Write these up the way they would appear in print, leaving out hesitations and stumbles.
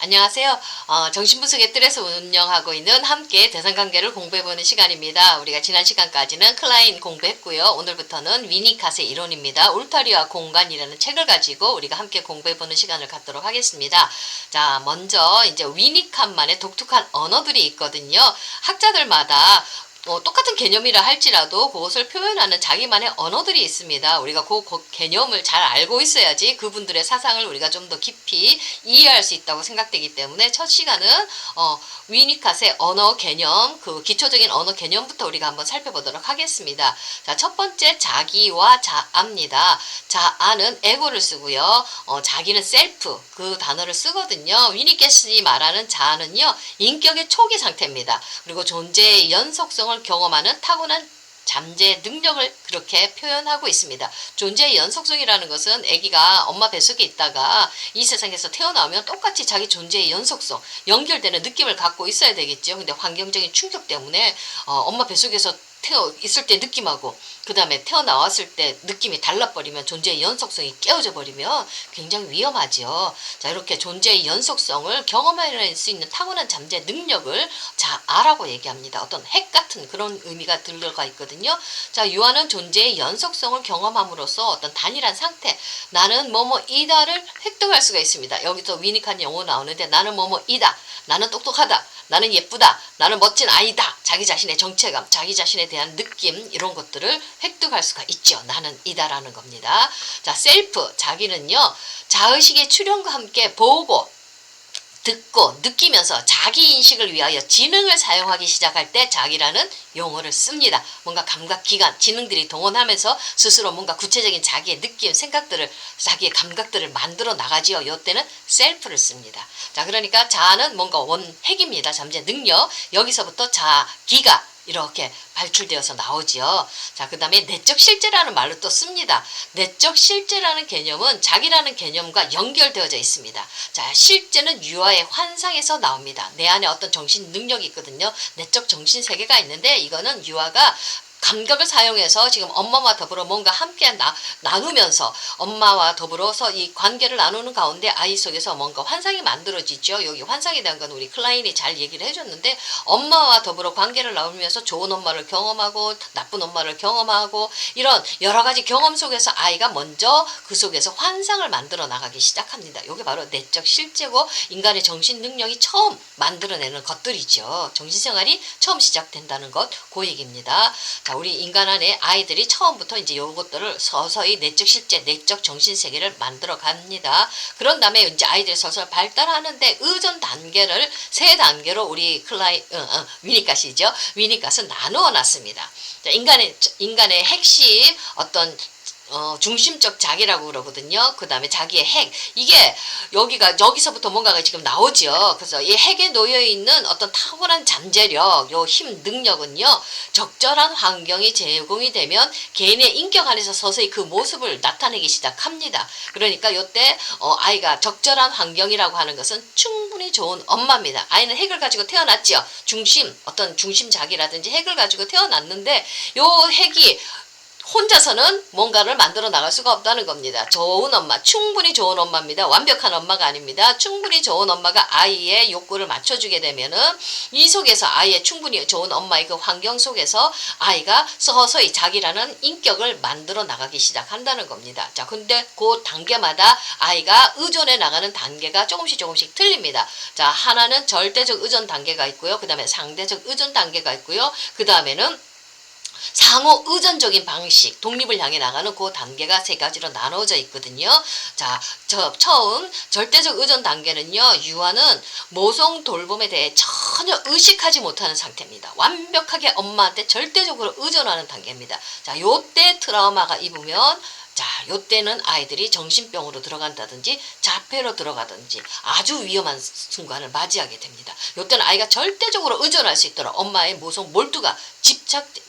안녕하세요. 정신분석의 뜰에서 운영하고 있는 함께 대상관계를 공부해보는 시간입니다. 우리가 지난 시간까지는 클라인 공부했고요. 오늘부터는 위니캇의 이론입니다. 울타리와 공간이라는 책을 가지고 우리가 함께 공부해보는 시간을 갖도록 하겠습니다. 자, 먼저 이제 위니캇만의 독특한 언어들이 있거든요. 학자들마다 똑같은 개념이라 할지라도 그것을 표현하는 자기만의 언어들이 있습니다. 우리가 그 개념을 잘 알고 있어야지 그분들의 사상을 우리가 좀 더 깊이 이해할 수 있다고 생각되기 때문에 첫 시간은 위니캇의 언어 개념, 그 기초적인 언어 개념부터 우리가 한번 살펴보도록 하겠습니다. 자, 첫 번째 자기와 자아입니다. 자아는 에고를 쓰고요. 자기는 셀프, 그 단어를 쓰거든요. 위니캇이 말하는 자아는요, 인격의 초기 상태입니다. 그리고 존재의 연속성을 경험하는 타고난 잠재 능력을 그렇게 표현하고 있습니다. 존재의 연속성이라는 것은 아기가 엄마 뱃속에 있다가 이 세상에서 태어나오면 똑같이 자기 존재의 연속성, 연결되는 느낌을 갖고 있어야 되겠죠. 근데 환경적인 충격 때문에 엄마 뱃속에서 있을 때 느낌하고 그 다음에 태어나왔을 때 느낌이 달라버리면 존재의 연속성이 깨어져 버리면 굉장히 위험하죠. 자, 이렇게 존재의 연속성을 경험할 수 있는 타고난 잠재 능력을 자아라고 얘기합니다. 어떤 핵 같은 그런 의미가 들어가 있거든요. 자, 유아는 존재의 연속성을 경험함으로써 어떤 단일한 상태, 나는 뭐뭐이다를 획득할 수가 있습니다. 여기서 위니캇 영어 나오는데 나는 뭐뭐이다, 나는 똑똑하다, 나는 예쁘다, 나는 멋진 아이다, 자기 자신의 정체감, 자기 자신에 대한 느낌, 이런 것들을 획득할 수가 있죠. 나는 이다라는 겁니다. 자, 셀프, 자기는요, 자의식의 출현과 함께 보고 듣고 느끼면서 자기 인식을 위하여 지능을 사용하기 시작할 때 자기라는 용어를 씁니다. 뭔가 감각기관, 지능들이 동원하면서 스스로 뭔가 구체적인 자기의 느낌, 생각들을, 자기의 감각들을 만들어 나가지요. 이때는 셀프를 씁니다. 자, 그러니까 자아는 뭔가 원핵입니다. 잠재 능력. 여기서부터 자기가 이렇게 발출되어서 나오지요. 자, 그 다음에 내적 실제라는 말로 또 씁니다. 내적 실제라는 개념은 자기라는 개념과 연결되어져 있습니다. 자, 실제는 유아의 환상에서 나옵니다. 내 안에 어떤 정신 능력이 있거든요. 내적 정신 세계가 있는데 이거는 유아가 감각을 사용해서 지금 엄마와 더불어 뭔가 함께 나누면서 엄마와 더불어서 이 관계를 나누는 가운데 아이 속에서 뭔가 환상이 만들어지죠. 여기 환상에 대한 건 우리 클라인이 잘 얘기를 해줬는데 엄마와 더불어 관계를 나누면서 좋은 엄마를 경험하고 나쁜 엄마를 경험하고 이런 여러 가지 경험 속에서 아이가 먼저 그 속에서 환상을 만들어 나가기 시작합니다. 이게 바로 내적 실제고 인간의 정신 능력이 처음 만들어내는 것들이죠. 정신생활이 처음 시작된다는 것, 그 얘기입니다. 자, 우리 인간 안에 아이들이 처음부터 이제 요것들을 서서히 내적 실제, 내적 정신 세계를 만들어 갑니다. 그런 다음에 이제 아이들이 서서히 발달하는데 의존 단계를 세 단계로 우리 위니캇이죠. 위니캇은 나누어 놨습니다. 자, 인간의 핵심 어떤 중심적 자기라고 그러거든요. 그 다음에 자기의 핵. 이게 여기서부터 뭔가가 지금 나오죠. 그래서 이 핵에 놓여있는 어떤 타고난 잠재력, 요 힘, 능력은요, 적절한 환경이 제공이 되면 개인의 인격 안에서 서서히 그 모습을 나타내기 시작합니다. 그러니까 요때, 아이가 적절한 환경이라고 하는 것은 충분히 좋은 엄마입니다. 아이는 핵을 가지고 태어났죠. 어떤 중심 자기라든지 핵을 가지고 태어났는데, 요 핵이 혼자서는 뭔가를 만들어 나갈 수가 없다는 겁니다. 좋은 엄마, 충분히 좋은 엄마입니다. 완벽한 엄마가 아닙니다. 충분히 좋은 엄마가 아이의 욕구를 맞춰주게 되면은 이 속에서 아이의 충분히 좋은 엄마의 그 환경 속에서 아이가 서서히 자기라는 인격을 만들어 나가기 시작한다는 겁니다. 자, 근데 그 단계마다 아이가 의존해 나가는 단계가 조금씩 틀립니다. 자, 하나는 절대적 의존 단계가 있고요. 그 다음에 상대적 의존 단계가 있고요. 그 다음에는 상호 의존적인 방식, 독립을 향해 나가는 그 단계가 세 가지로 나눠져 있거든요. 자, 처음 절대적 의존 단계는요, 유아는 모성 돌봄에 대해 전혀 의식하지 못하는 상태입니다. 완벽하게 엄마한테 절대적으로 의존하는 단계입니다. 자, 요때 트라우마가 입으면 자, 요때는 아이들이 정신병으로 들어간다든지 자폐로 들어가든지 아주 위험한 순간을 맞이하게 됩니다. 요때는 아이가 절대적으로 의존할 수 있도록 엄마의 모성 몰두가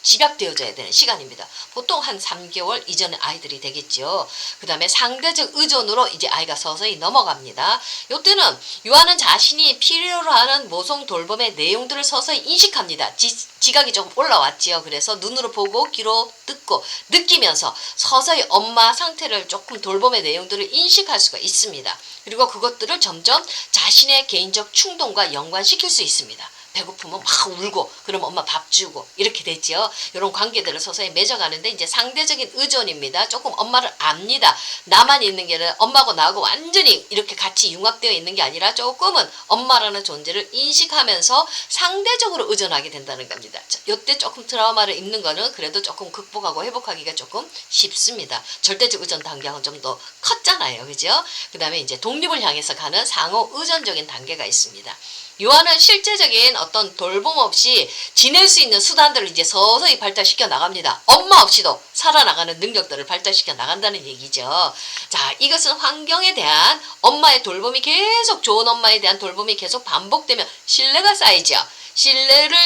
집약되어져야 되는 시간입니다. 보통 한 3개월 이전에 아이들이 되겠죠. 그 다음에 상대적 의존으로 이제 아이가 서서히 넘어갑니다. 이때는 유아는 자신이 필요로 하는 모성 돌봄의 내용들을 서서히 인식합니다. 지각이 좀 올라왔지요. 그래서 눈으로 보고 귀로 듣고 느끼면서 서서히 엄마 상태를 조금 돌봄의 내용들을 인식할 수가 있습니다. 그리고 그것들을 점점 자신의 개인적 충동과 연관시킬 수 있습니다. 배고프면 막 울고 그러면 엄마 밥 주고 이렇게 되죠. 이런 관계들을 서서히 맺어가는데 이제 상대적인 의존입니다. 조금 엄마를 압니다. 나만 있는 게 아니라 엄마하고 나하고 완전히 이렇게 같이 융합되어 있는 게 아니라 조금은 엄마라는 존재를 인식하면서 상대적으로 의존하게 된다는 겁니다. 이때 조금 트라우마를 입는 거는 그래도 조금 극복하고 회복하기가 조금 쉽습니다. 절대적 의존 단계는 좀 더 컸잖아요. 그죠? 그 다음에 이제 독립을 향해서 가는 상호 의존적인 단계가 있습니다. 유아는 실제적인 어떤 돌봄 없이 지낼 수 있는 수단들을 이제 서서히 발달시켜 나갑니다. 엄마 없이도 살아나가는 능력들을 발달시켜 나간다는 얘기죠. 자, 이것은 환경에 대한 엄마의 돌봄이 계속 좋은 엄마에 대한 돌봄이 계속 반복되면 신뢰가 쌓이죠. 신뢰를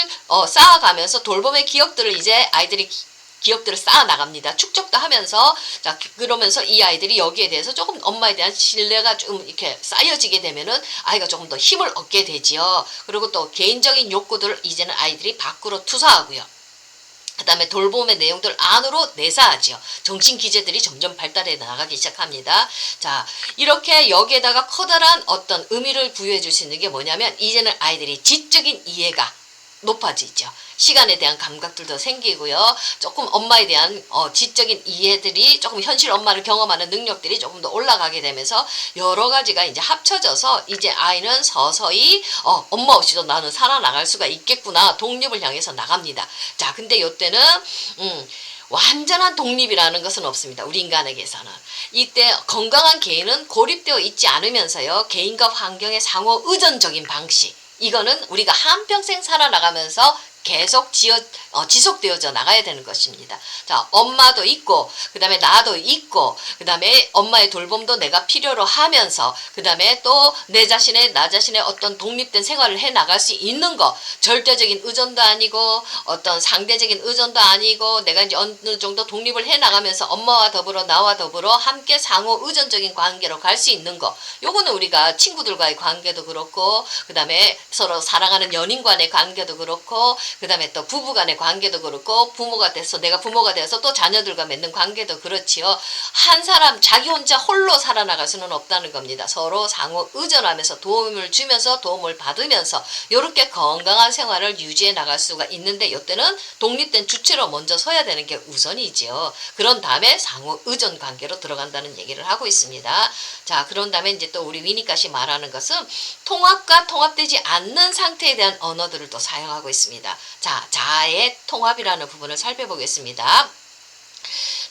쌓아가면서 돌봄의 기억들을 이제 아이들이 기억들을 쌓아 나갑니다. 축적도 하면서 자 그러면서 이 아이들이 여기에 대해서 조금 엄마에 대한 신뢰가 좀 이렇게 쌓여지게 되면은 아이가 조금 더 힘을 얻게 되지요. 그리고 또 개인적인 욕구들을 이제는 아이들이 밖으로 투사하고요. 그 다음에 돌봄의 내용들 안으로 내사하지요. 정신 기제들이 점점 발달해 나가기 시작합니다. 자, 이렇게 여기에다가 커다란 어떤 의미를 부여해 줄 수 있는 게 뭐냐면 이제는 아이들이 지적인 이해가 높아지죠. 시간에 대한 감각들도 생기고요. 조금 엄마에 대한 지적인 이해들이 조금 현실 엄마를 경험하는 능력들이 조금 더 올라가게 되면서 여러 가지가 이제 합쳐져서 이제 아이는 서서히 엄마 없이도 나는 살아나갈 수가 있겠구나. 독립을 향해서 나갑니다. 자, 근데 이때는 완전한 독립이라는 것은 없습니다. 우리 인간에게서는. 이때 건강한 개인은 고립되어 있지 않으면서요. 개인과 환경의 상호 의존적인 방식. 이거는 우리가 한평생 살아나가면서 계속 지속되어져 나가야 되는 것입니다. 자, 엄마도 있고, 그 다음에 나도 있고, 그 다음에 엄마의 돌봄도 내가 필요로 하면서, 그 다음에 또 나 자신의 어떤 독립된 생활을 해 나갈 수 있는 거, 절대적인 의존도 아니고, 어떤 상대적인 의존도 아니고, 내가 이제 어느 정도 독립을 해 나가면서 엄마와 더불어 나와 더불어 함께 상호 의존적인 관계로 갈 수 있는 거, 요거는 우리가 친구들과의 관계도 그렇고, 그 다음에 서로 사랑하는 연인 간의 관계도 그렇고, 그 다음에 또 부부간의 관계도 그렇고 내가 부모가 돼서 또 자녀들과 맺는 관계도 그렇지요. 한 사람 자기 혼자 홀로 살아나갈 수는 없다는 겁니다. 서로 상호 의존하면서 도움을 주면서 도움을 받으면서 이렇게 건강한 생활을 유지해 나갈 수가 있는데 이때는 독립된 주체로 먼저 서야 되는 게 우선이지요. 그런 다음에 상호 의존 관계로 들어간다는 얘기를 하고 있습니다. 자, 그런 다음에 이제 또 우리 위니까지 말하는 것은 통합과 통합되지 않는 상태에 대한 언어들을 또 사용하고 있습니다. 자, 자아의 통합이라는 부분을 살펴보겠습니다.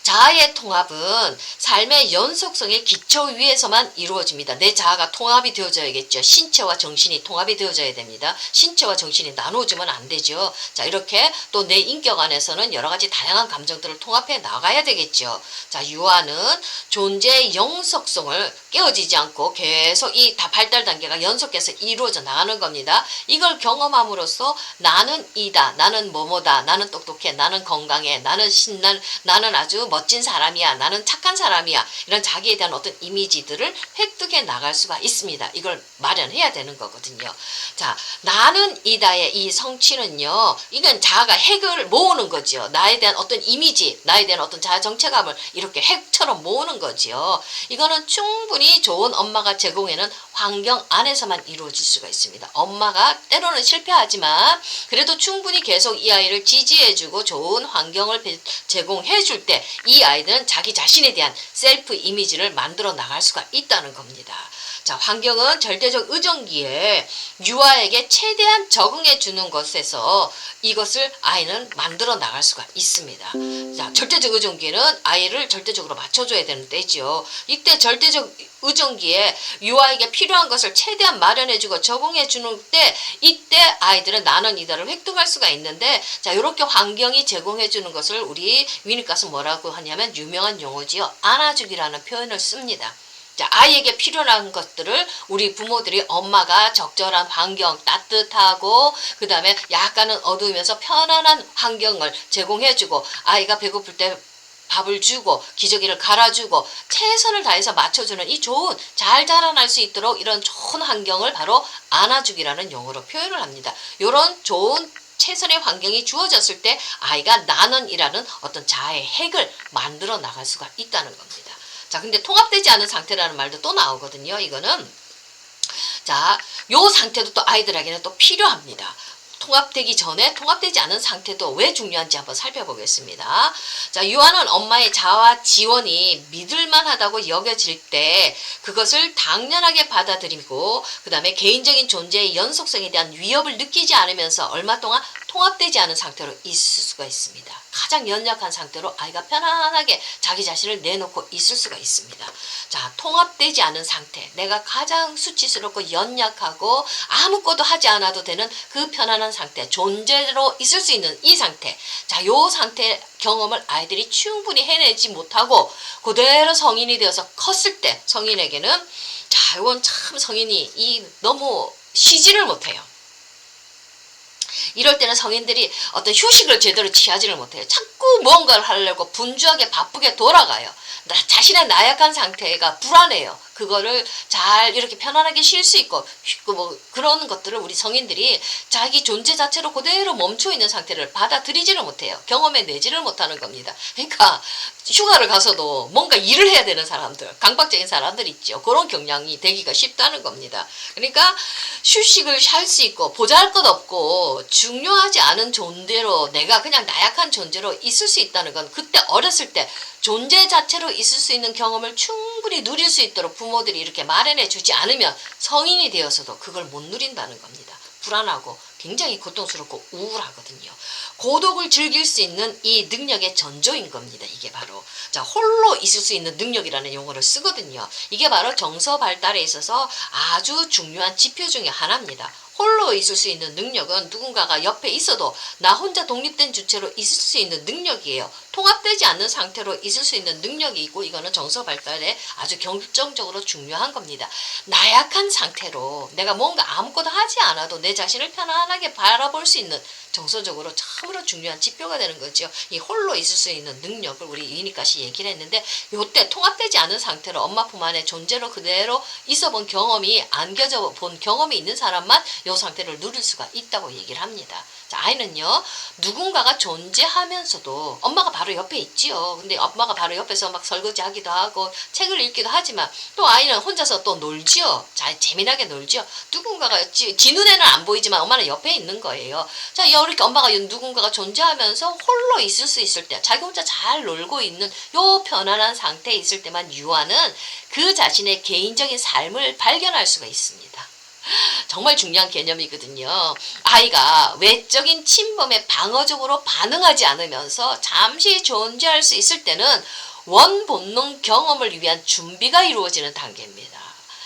자아의 통합은 삶의 연속성의 기초 위에서만 이루어집니다. 내 자아가 통합이 되어져야겠죠. 신체와 정신이 통합이 되어져야 됩니다. 신체와 정신이 나누어지면 안 되죠. 자, 이렇게 또 내 인격 안에서는 여러 가지 다양한 감정들을 통합해 나가야 되겠죠. 자, 유아는 존재의 영속성을 깨어지지 않고 계속 이 발달 단계가 연속해서 이루어져 나가는 겁니다. 이걸 경험함으로써 나는 이다, 나는 뭐뭐다, 나는 똑똑해, 나는 건강해, 나는 아주 멋진 사람이야, 나는 착한 사람이야, 이런 자기에 대한 어떤 이미지들을 획득해 나갈 수가 있습니다. 이걸 마련해야 되는 거거든요. 자, 나는 이다의 이 성취는요, 이건 자아가 핵을 모으는 거죠. 나에 대한 어떤 이미지, 나에 대한 어떤 자아 정체감을 이렇게 핵처럼 모으는 거죠. 이거는 충분히 좋은 엄마가 제공해는 환경 안에서만 이루어질 수가 있습니다. 엄마가 때로는 실패하지만 그래도 충분히 계속 이 아이를 지지해주고 좋은 환경을 제공해줄 때 이 아이들은 자기 자신에 대한 셀프 이미지를 만들어 나갈 수가 있다는 겁니다. 자, 환경은 절대적 의존기에 유아에게 최대한 적응해 주는 것에서 이것을 아이는 만들어 나갈 수가 있습니다. 자, 절대적 의존기는 아이를 절대적으로 맞춰줘야 되는 때지요. 이때 절대적 의존기에 유아에게 필요한 것을 최대한 마련해주고 적응해주는 때 이때 아이들은 나는 이다를 획득할 수가 있는데 자, 이렇게 환경이 제공해주는 것을 우리 위니까스 뭐라고 하냐면 유명한 용어지요. 안아주기라는 표현을 씁니다. 자, 아이에게 필요한 것들을 우리 부모들이 엄마가 적절한 환경, 따뜻하고 그 다음에 약간은 어두우면서 편안한 환경을 제공해주고 아이가 배고플 때 밥을 주고 기저귀를 갈아주고 최선을 다해서 맞춰주는 이 좋은 잘 자라날 수 있도록 이런 좋은 환경을 바로 안아주기라는 용어로 표현을 합니다. 이런 좋은 최선의 환경이 주어졌을 때 아이가 나는이라는 어떤 자아의 핵을 만들어 나갈 수가 있다는 겁니다. 자, 근데 통합되지 않은 상태라는 말도 또 나오거든요. 이거는 자, 요 상태도 또 아이들에게는 또 필요합니다. 통합되기 전에 통합되지 않은 상태도 왜 중요한지 한번 살펴보겠습니다. 자, 유아는 엄마의 자아 지원이 믿을만하다고 여겨질 때 그것을 당연하게 받아들이고 그 다음에 개인적인 존재의 연속성에 대한 위협을 느끼지 않으면서 얼마 동안 통합되지 않은 상태로 있을 수가 있습니다. 가장 연약한 상태로 아이가 편안하게 자기 자신을 내놓고 있을 수가 있습니다. 자, 통합되지 않은 상태, 내가 가장 수치스럽고 연약하고 아무것도 하지 않아도 되는 그 편안한 상태, 존재로 있을 수 있는 이 상태. 자, 요 상태 경험을 아이들이 충분히 해내지 못하고 그대로 성인이 되어서 컸을 때 성인에게는 자, 이건 참 성인이 너무 쉬지를 못해요. 이럴 때는 성인들이 어떤 휴식을 제대로 취하지를 못해요. 자꾸 뭔가를 하려고 분주하게 바쁘게 돌아가요. 자신의 나약한 상태가 불안해요. 그거를 잘 이렇게 편안하게 쉴 수 있고 뭐 그런 것들을 우리 성인들이 자기 존재 자체로 그대로 멈춰 있는 상태를 받아들이지를 못해요. 경험해내지를 못하는 겁니다. 그러니까 휴가를 가서도 뭔가 일을 해야 되는 사람들, 강박적인 사람들 있죠. 그런 경향이 되기가 쉽다는 겁니다. 그러니까 휴식을 할 수 있고 보잘것없고 중요하지 않은 존재로 내가 그냥 나약한 존재로 있을 수 있다는 건 그때 어렸을 때 존재 자체로 있을 수 있는 경험을 충분히 누릴 수 있도록 부모들이 이렇게 마련해 주지 않으면 성인이 되어서도 그걸 못 누린다는 겁니다. 불안하고 굉장히 고통스럽고 우울하거든요. 고독을 즐길 수 있는 이 능력의 전조인 겁니다. 이게 바로 자, 홀로 있을 수 있는 능력이라는 용어를 쓰거든요. 이게 바로 정서 발달에 있어서 아주 중요한 지표 중에 하나입니다. 홀로 있을 수 있는 능력은 누군가가 옆에 있어도 나 혼자 독립된 주체로 있을 수 있는 능력이에요. 통합되지 않는 상태로 있을 수 있는 능력이 있고 이거는 정서 발달에 아주 결정적으로 중요한 겁니다. 나약한 상태로 내가 뭔가 아무것도 하지 않아도 내 자신을 편안하게 바라볼 수 있는 정서적으로 참으로 중요한 지표가 되는 거죠. 이 홀로 있을 수 있는 능력을 우리 위니카시 얘기를 했는데 요때 통합되지 않은 상태로 엄마 품 안에 존재로 그대로 있어 본 경험이 안겨져 본 경험이 있는 사람만 요 상태를 누릴 수가 있다고 얘기를 합니다. 자, 아이는요 누군가가 존재하면서도 엄마가 바로 옆에 있지요. 근데 엄마가 바로 옆에서 막 설거지하기도 하고 책을 읽기도 하지만 또 아이는 혼자서 또 놀지요. 자, 재미나게 놀지요. 누군가가 지 눈에는 안 보이지만 엄마는 옆에 있는 거예요. 자, 이렇게 엄마가 누군가가 존재하면서 홀로 있을 수 있을 때 자기 혼자 잘 놀고 있는 요 편안한 상태에 있을 때만 유아는 그 자신의 개인적인 삶을 발견할 수가 있습니다. 정말 중요한 개념이거든요. 아이가 외적인 침범에 방어적으로 반응하지 않으면서 잠시 존재할 수 있을 때는 원본능 경험을 위한 준비가 이루어지는 단계입니다.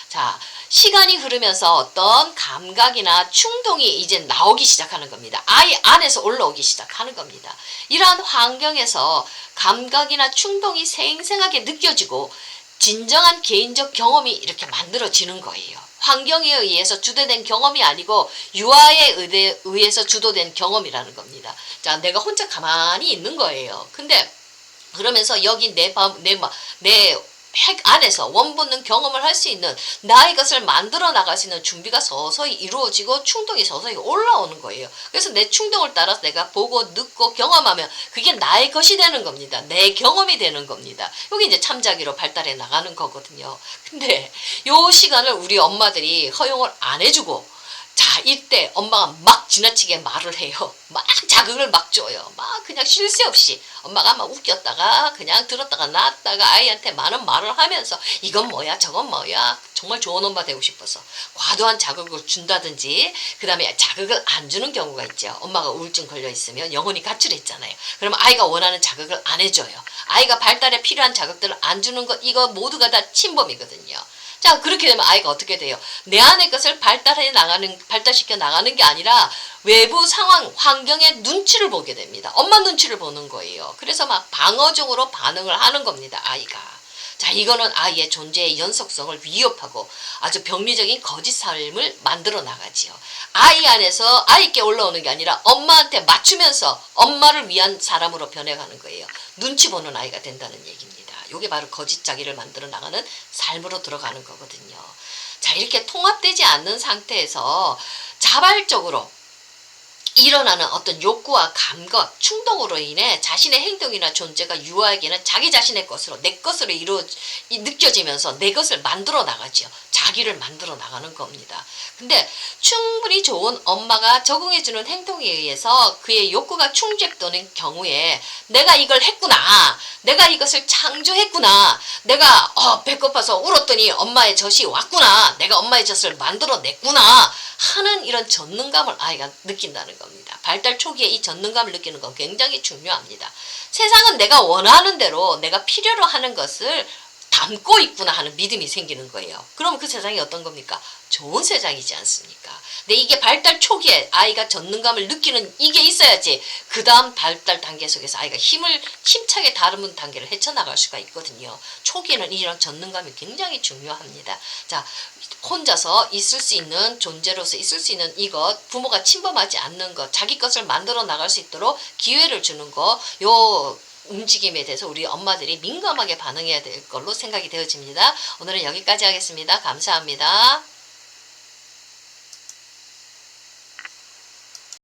자, 시간이 흐르면서 어떤 감각이나 충동이 이제 나오기 시작하는 겁니다. 아이 안에서 올라오기 시작하는 겁니다. 이러한 환경에서 감각이나 충동이 생생하게 느껴지고 진정한 개인적 경험이 이렇게 만들어지는 거예요. 환경에 의해서 주도된 경험이 아니고 유아에 의해서 주도된 경험이라는 겁니다. 자, 내가 혼자 가만히 있는 거예요. 근데 그러면서 여기 내 핵 안에서 원본능 경험을 할 수 있는 나의 것을 만들어 나갈 수 있는 준비가 서서히 이루어지고 충동이 서서히 올라오는 거예요. 그래서 내 충동을 따라서 내가 보고 느끼고 경험하면 그게 나의 것이 되는 겁니다. 내 경험이 되는 겁니다. 여기 이제 참자기로 발달해 나가는 거거든요. 근데 요 시간을 우리 엄마들이 허용을 안 해주고 자, 이때 엄마가 막 지나치게 말을 해요. 막 자극을 막 줘요. 막 그냥 쉴 새 없이 엄마가 막 웃겼다가 그냥 들었다가 놨다가 아이한테 많은 말을 하면서 이건 뭐야 저건 뭐야 정말 좋은 엄마 되고 싶어서 과도한 자극을 준다든지 그 다음에 자극을 안 주는 경우가 있죠. 엄마가 우울증 걸려 있으면 영혼이 가출했잖아요. 그러면 아이가 원하는 자극을 안 해줘요. 아이가 발달에 필요한 자극들을 안 주는 것 이거 모두가 다 침범이거든요. 자, 그렇게 되면 아이가 어떻게 돼요? 내 안의 것을 발달시켜 나가는 게 아니라 외부 상황, 환경의 눈치를 보게 됩니다. 엄마 눈치를 보는 거예요. 그래서 막 방어적으로 반응을 하는 겁니다, 아이가. 자, 이거는 아이의 존재의 연속성을 위협하고 아주 병리적인 거짓 삶을 만들어 나가지요. 아이 안에서 아이께 올라오는 게 아니라 엄마한테 맞추면서 엄마를 위한 사람으로 변해가는 거예요. 눈치 보는 아이가 된다는 얘기입니다. 이게 바로 거짓 자기를 만들어 나가는 삶으로 들어가는 거거든요. 자, 이렇게 통합되지 않는 상태에서 자발적으로 일어나는 어떤 욕구와 감각, 충동으로 인해 자신의 행동이나 존재가 유아에게는 자기 자신의 것으로, 내 것으로 느껴지면서 내 것을 만들어 나가죠. 자기를 만들어 나가는 겁니다. 근데 충분히 좋은 엄마가 적응해주는 행동에 의해서 그의 욕구가 충족되는 경우에 내가 이걸 했구나, 내가 이것을 창조했구나, 내가 배고파서 울었더니 엄마의 젖이 왔구나, 내가 엄마의 젖을 만들어냈구나 하는 이런 전능감을 아이가 느낀다는 겁니다. 발달 초기에 이 전능감을 느끼는 건 굉장히 중요합니다. 세상은 내가 원하는 대로 내가 필요로 하는 것을 담고 있구나 하는 믿음이 생기는 거예요. 그럼 그 세상이 어떤 겁니까? 좋은 세상이지 않습니까? 근데 이게 발달 초기에 아이가 전능감을 느끼는 이게 있어야지 그 다음 발달 단계 속에서 아이가 힘차게 다른 단계를 헤쳐나갈 수가 있거든요. 초기에는 이런 전능감이 굉장히 중요합니다. 자, 혼자서 있을 수 있는 존재로서 있을 수 있는 이것, 부모가 침범하지 않는 것, 자기 것을 만들어 나갈 수 있도록 기회를 주는 거, 요 움직임에 대해서 우리 엄마들이 민감하게 반응해야 될 걸로 생각이 되어집니다. 오늘은 여기까지 하겠습니다. 감사합니다.